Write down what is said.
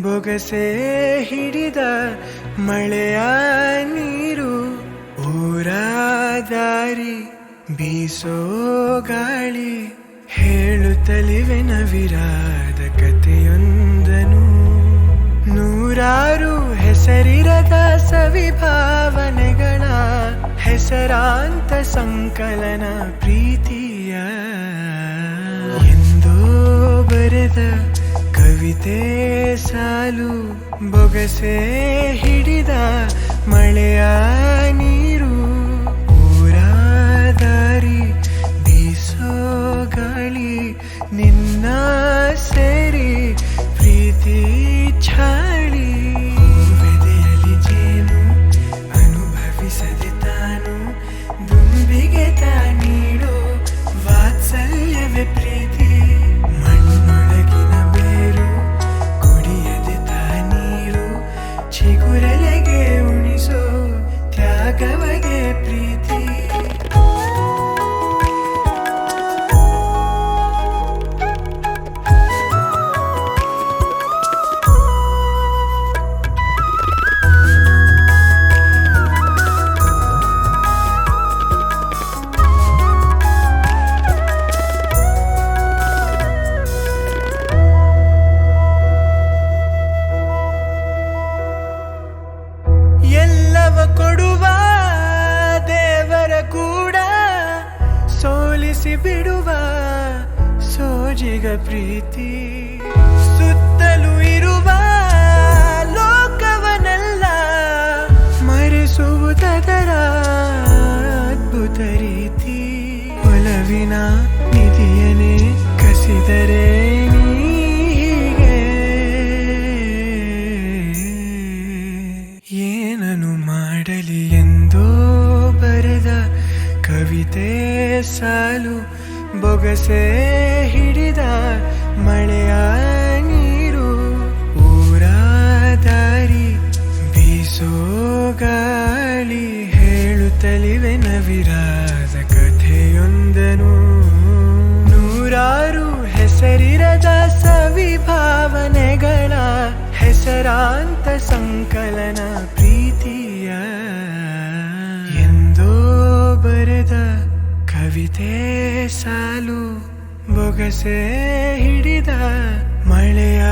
ಬೊಗಸೆ ಹಿಡಿದ ಮಳೆಯ ನೀರು, ಊರ ದಾರಿ ಬೀಸೋ ಗಾಳಿ, ಹೇಳುತ್ತಲಿವೆ ನವಿರಾದ ಕಥೆಯೊಂದನು. ನೂರಾರು ಹೆಸರಿರದ ಸವಿಭಾವನೆಗಳ ಹೆಸರಾಂತ ಸಂಕಲನ ಪ್ರೀತಿಯ. ಎಂದೋ ಬರೆದ ಕವಿತೆ ಸಾಲು, ಬೊಗಸೆ ಹಿಡಿದ ಮಳೆಯ ನೀರು, ಊರ ದಾರಿ ಬೀಸೋ ಗಾಳಿ, ನಿನ್ನ ಸೇರಿ ಪ್ರೀತಿ ಛಾಳಿ. ಬೆದೆಯಲ್ಲಿ ಜೇನು ಅನುಭವಿಸದೆ ತಾನು, ದುಂಬಿಗೆ ನೀಡೋ ವಾತ್ಸಲ್ಯವೇ ಪ್ರೀತಿ. ಮಣ್ಣೊಳಗಿನ ಬೇರು ಕುಡಿಯದೆ ನೀರು, ಚಿಗುರಲೆಗೆ ಉಣಿಸೋ ತ್ಯಾಗವಗೆ ಪ್ರೀತಿ. ಎಲ್ಲವ ಕೊಡುವ ದೇವರ ಕೂಡ ಸೋಲಿಸಿ ಬಿಡುವ ಸೋಜಿಗ ಪ್ರೀತಿ. ಸುತ್ತಲೂ ಇರುವ ಲೋಕವನೆಲ್ಲ ಮರೆಸುವುದರ ಅದ್ಭುತ ರೀತಿ. ಒಲವಿನ ನಿಧಿಯನೇ ಕಸಿದರೆ ಏನನು ಮಾಡಲಿ ಎಂದೋ ಬರೆದ ಕವಿತೆ ಸಾಲು, ಬೊಗಸೆ ಹಿಡಿದ ಮಳೆಯ ನೀರು, ಊರ ದಾರಿ ಬೀಸೋ ಗಾಳಿ, ಹೇಳುತ್ತಲಿವೆ ನವಿರಾದ ಕಥೆಯೊಂದನು. ನೂರಾರು ಹೆಸರಿರದ ಸವಿಭಾವನೆಗಳ ಹೆಸರಾಂತ ಸಂಕಲನ ಪ್ರೀತಿಯ. ಎಂದೋ ಬರೆದ ಕವಿತೆ ಸಾಲು, ಬೊಗಸೆ ಹಿಡಿದ ಮಳೆಯ